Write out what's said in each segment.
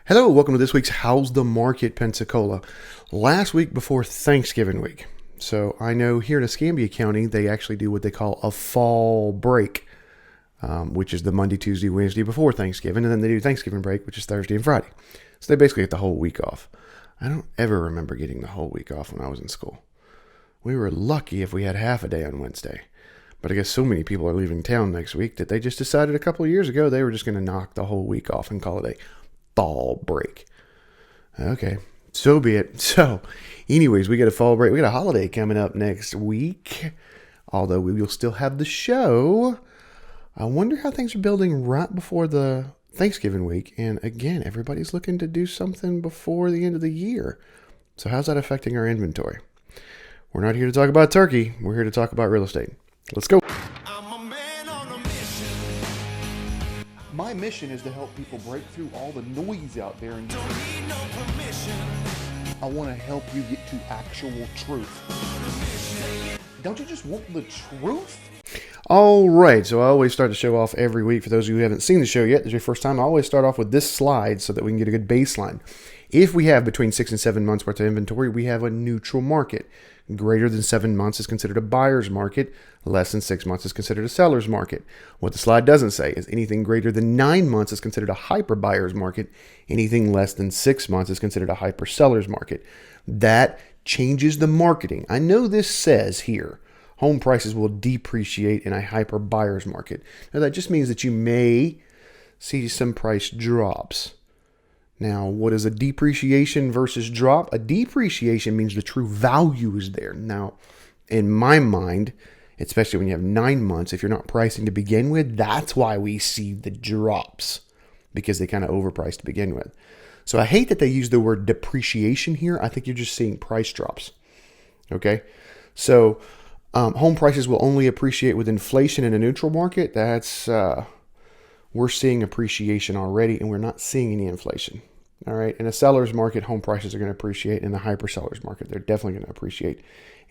Hello, welcome to this week's How's the Market Pensacola. Last week before Thanksgiving week. So I know here in Escambia County, they actually do what they call a fall break, which is the Monday, Tuesday, Wednesday before Thanksgiving. And then they do Thanksgiving break, which is Thursday and Friday. So they basically get the whole week off. I don't ever remember getting the whole week off when I was in school. We were lucky if we had half a day on Wednesday. But I guess so many people are leaving town next week that they just decided a couple of years ago they were just going to knock the whole week off and call it a fall break. Okay, so be it. So, anyways, we got a fall break. We got a holiday coming up next week. Although we will still have the show. I wonder how things are building right before the Thanksgiving week. And again, everybody's looking to do something before the end of the year. So how's that affecting our inventory? We're not here to talk about turkey. We're here to talk about real estate. Let's go. My mission is to help people break through all the noise out there and don't need no permission. I want to help you get to actual truth. Don't you just want the truth? All right, so I always start the show off every week. For those of you who haven't seen the show yet, this is your first time, I always start off with this slide so that we can get a good baseline. If we have between 6 and 7 months worth of inventory, we have a neutral market. Greater than 7 months is considered a buyer's market. Less than 6 months is considered a seller's market. What the slide doesn't say is anything greater than 9 months is considered a hyper buyer's market. Anything less than 6 months is considered a hyper seller's market. That changes the marketing. I know this says here, home prices will depreciate in a hyper buyer's market. Now that just means that you may see some price drops. Now, what is a depreciation versus drop? A depreciation means the true value is there. Now, in my mind, especially when you have 9 months, if you're not pricing to begin with, that's why we see the drops, because they kind of overpriced to begin with. So I hate that they use the word depreciation here. I think you're just seeing price drops. Okay? So home prices will only appreciate with inflation in a neutral market. That's we're seeing appreciation already, and we're not seeing any inflation. All right. In a seller's market, home prices are going to appreciate. In the hyper seller's market, they're definitely going to appreciate.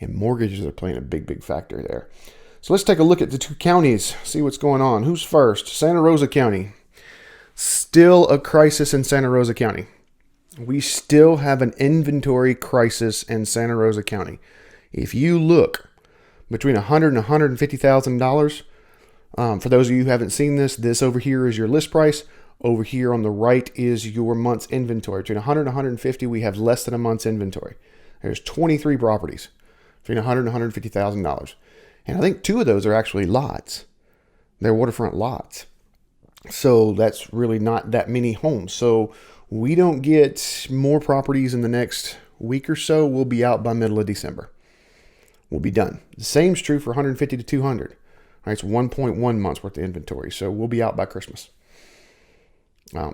And mortgages are playing a big factor there. So let's take a look at the two counties, see what's going on. Who's first? Santa Rosa County. Still a crisis in Santa Rosa County. We still have an inventory crisis in Santa Rosa County. If you look between $100,000 and $150,000, for those of you who haven't seen this over here is your list price. Over here on the right is your month's inventory. Between 100 and 150, we have less than a month's inventory. There's 23 properties between 100 and 150,000 dollars, and I think 2 of those are actually lots. They're waterfront lots, so that's really not that many homes. So we don't get more properties in the next week or so. We'll be out by middle of December. We'll be done. The same's true for 150 to 200. All right, it's 1.1 months worth of inventory, so we'll be out by Christmas.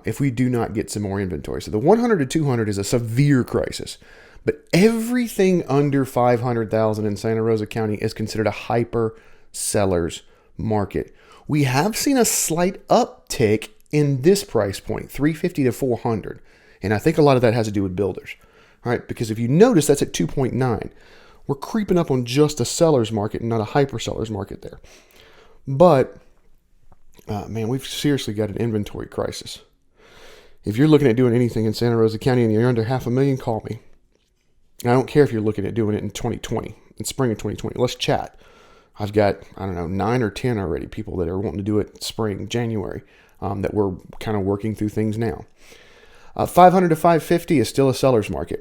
If we do not get some more inventory. So the 100 to 200 is a severe crisis, but everything under 500,000 in Santa Rosa County is considered a hyper seller's market. We have seen a slight uptick in this price point, 350 to 400. And I think a lot of that has to do with builders, right? Because if you notice, that's at 2.9. We're creeping up on just a seller's market and not a hyper seller's market there. But man, we've seriously got an inventory crisis. If you're looking at doing anything in Santa Rosa County and you're under $500,000, call me. I don't care if you're looking at doing it in 2020, in spring of 2020. Let's chat. I've got, 9 or 10 already people that are wanting to do it spring, January, that we're kind of working through things now. 500 to 550 is still a seller's market.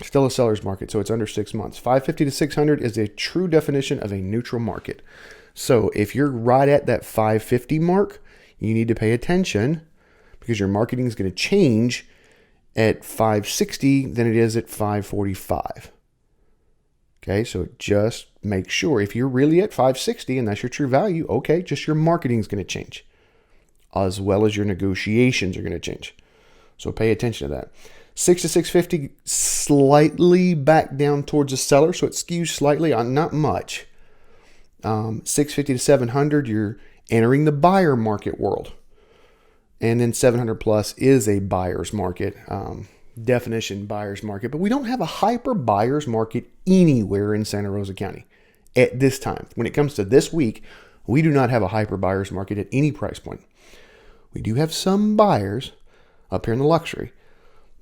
Still a seller's market, so it's under 6 months. 550 to 600 is a true definition of a neutral market. So if you're right at that 550 mark, you need to pay attention because your marketing is going to change at 560 than it is at 545. Okay, so just make sure if you're really at 560 and that's your true value, okay, just your marketing is going to change as well as your negotiations are going to change. So pay attention to that. 6 to 650, slightly back down towards the seller, so it skews slightly on not much. 650 to 700, you're entering the buyer market world. And then 700 plus is a buyer's market, definition buyer's market. But we don't have a hyper buyer's market anywhere in Santa Rosa County at this time. When it comes to this week, we do not have a hyper buyer's market at any price point. We do have some buyers up here in the luxury.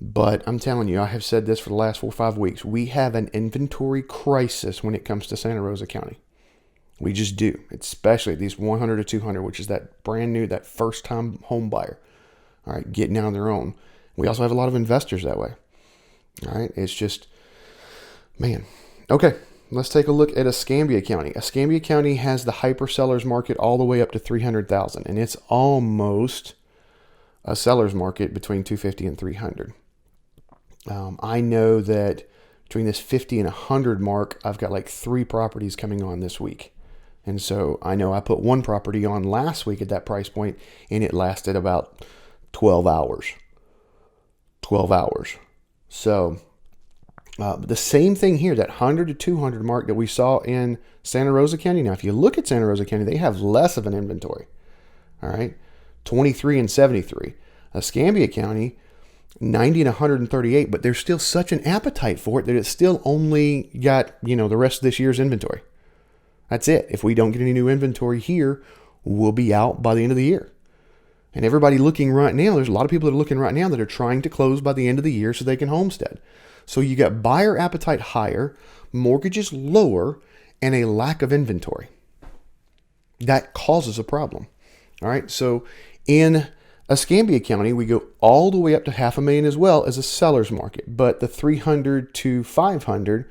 But I'm telling you, I have said this for the last 4 or 5 weeks. We have an inventory crisis when it comes to Santa Rosa County. We just do, especially at these 100 to 200, which is that brand new, that first time home buyer. All right, getting out on their own. We also have a lot of investors that way. All right, it's just, man. Okay, let's take a look at Escambia County. Escambia County has the hyper sellers market all the way up to 300,000, and it's almost a seller's market between 250 and 300. I know that between this 50 and 100 mark, I've got like 3 properties coming on this week. And so I know I put one property on last week at that price point, and it lasted about 12 hours. 12 hours. So the same thing here, that 100 to 200 mark that we saw in Santa Rosa County. Now, if you look at Santa Rosa County, they have less of an inventory. All right, 23 and 73. Escambia County, 90 and 138, but there's still such an appetite for it that it's still only got, the rest of this year's inventory. That's it. If we don't get any new inventory here, we'll be out by the end of the year. And everybody looking right now, there's a lot of people that are looking right now that are trying to close by the end of the year so they can homestead. So you got buyer appetite higher, mortgages lower, and a lack of inventory. That causes a problem. All right. So in Escambia County, we go all the way up to $500,000 as well as a seller's market. But the 300 to 500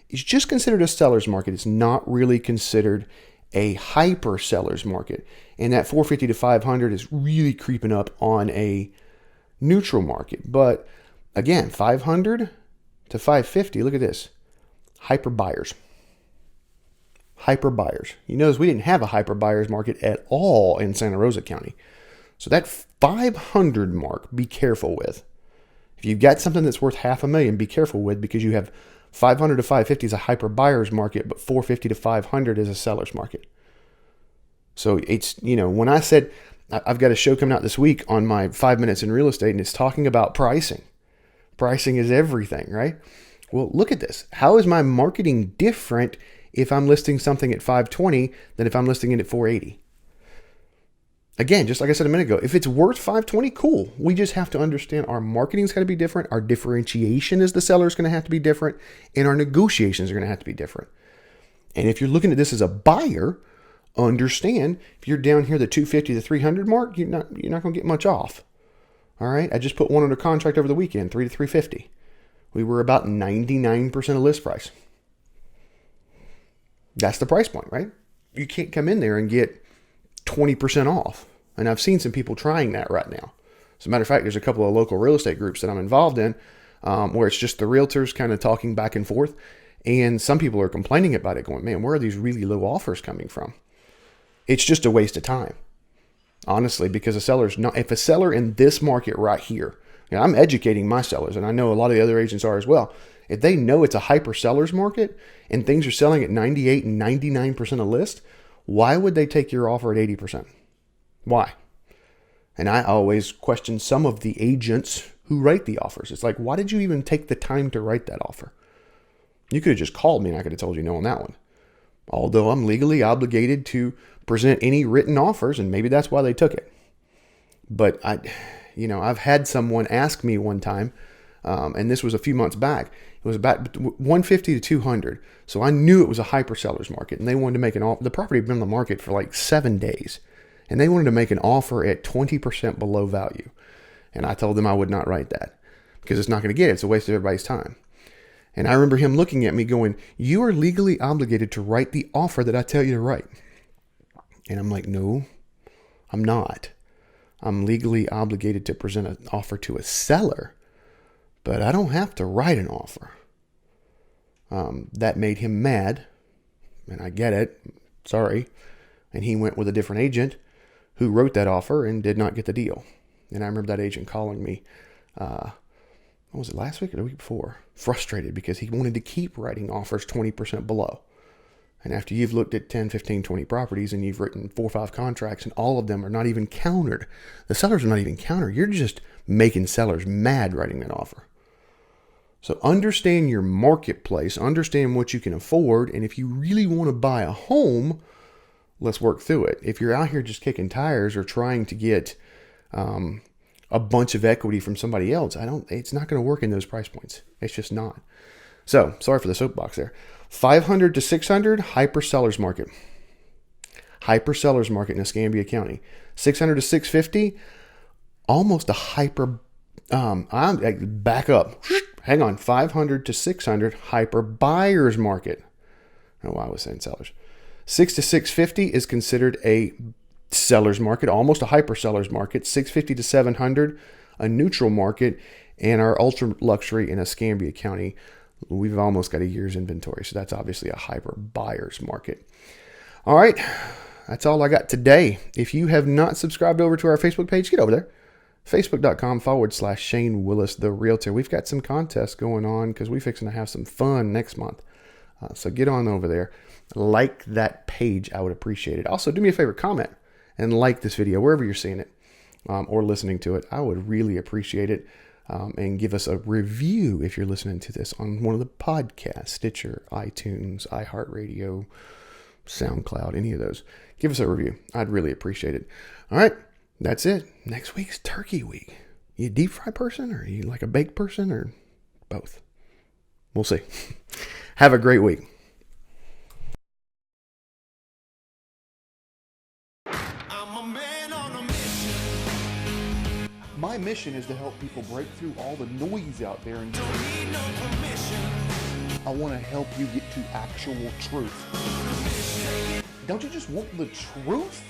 is just considered a seller's market. It's not really considered a hyper seller's market. And that 450 to 500 is really creeping up on a neutral market. But again, 500 to 550, look at this. Hyper buyers. Hyper buyers. You notice we didn't have a hyper buyers market at all in Santa Rosa County. So that 500 mark, be careful with. If you've got something that's worth $500,000, be careful with, because you have 500 to 550 is a hyper buyer's market, but 450 to 500 is a seller's market. So it's, when I said I've got a show coming out this week on my 5 minutes in real estate, and it's talking about pricing. Pricing is everything, right? Well, look at this. How is my marketing different if I'm listing something at 520 than if I'm listing it at 480? Again, just like I said a minute ago, if it's worth 520, cool. We just have to understand our marketing's got to be different. Our differentiation as the seller is going to have to be different, and our negotiations are going to have to be different. And if you're looking at this as a buyer, understand if you're down here the 250 to 300 mark, you're not going to get much off. All right, I just put one under contract over the weekend, 3 to 350. We were about 99% of list price. That's the price point, right? You can't come in there and get 20% off. And I've seen some people trying that right now. As a matter of fact, there's a couple of local real estate groups that I'm involved in where it's just the realtors kind of talking back and forth. And some people are complaining about it, going, man, where are these really low offers coming from? It's just a waste of time, honestly, because if a seller in this market right here, I'm educating my sellers, and I know a lot of the other agents are as well. If they know it's a hyper seller's market and things are selling at 98 and 99% of list, why would they take your offer at 80%? Why? And I always question some of the agents who write the offers. It's like, why did you even take the time to write that offer? You could have just called me and I could have told you no on that one. Although I'm legally obligated to present any written offers, and maybe that's why they took it. But I've had someone ask me one time, and this was a few months back. It was about 150 to 200. So I knew it was a hyper seller's market, and they wanted to make an offer. The property had been on the market for like 7 days, and they wanted to make an offer at 20% below value. And I told them I would not write that because it's not going to get it. It's a waste of everybody's time. And I remember him looking at me going, you are legally obligated to write the offer that I tell you to write. And I'm like, no, I'm not. I'm legally obligated to present an offer to a seller, but I don't have to write an offer. That made him mad, and I get it. Sorry. And he went with a different agent who wrote that offer and did not get the deal. And I remember that agent calling me, what was it, last week or the week before? Frustrated because he wanted to keep writing offers 20% below. And after you've looked at 10, 15, 20 properties and you've written 4 or 5 contracts and all of them are not even countered, the sellers are not even countered. You're just making sellers mad writing that offer. So understand your marketplace, understand what you can afford. And if you really want to buy a home, let's work through it. If you're out here just kicking tires or trying to get a a bunch of equity from somebody else. It's not going to work in those price points. It's just not. So, sorry for the soapbox there. 500 to 600, hyper sellers market. Hyper sellers market in Escambia County. 600 to 650, almost a hyper, back up. Hang on. 500 to 600, hyper buyers market. I don't know why I was saying sellers. 6 to 650 is considered a seller's market, almost a hyper seller's market. 650 to 700, a neutral market. And our ultra luxury in Escambia County, we've almost got a year's inventory. So that's obviously a hyper buyer's market. All right. That's all I got today. If you have not subscribed over to our Facebook page, get over there. Facebook.com/Shane Willis, the Realtor. We've got some contests going on because we're fixing to have some fun next month. So get on over there. Like that page. I would appreciate it. Also, do me a favor, comment and like this video wherever you're seeing it or listening to it. I would really appreciate it. And give us a review if you're listening to this on one of the podcasts, Stitcher, iTunes, iHeartRadio, SoundCloud, any of those. Give us a review. I'd really appreciate it. All right, that's it. Next week's Turkey Week. You a deep fry person, or are you like a baked person, or both? We'll see. Have a great week. My mission is to help people break through all the noise out there and I want to help you get to actual truth. Don't you just want the truth?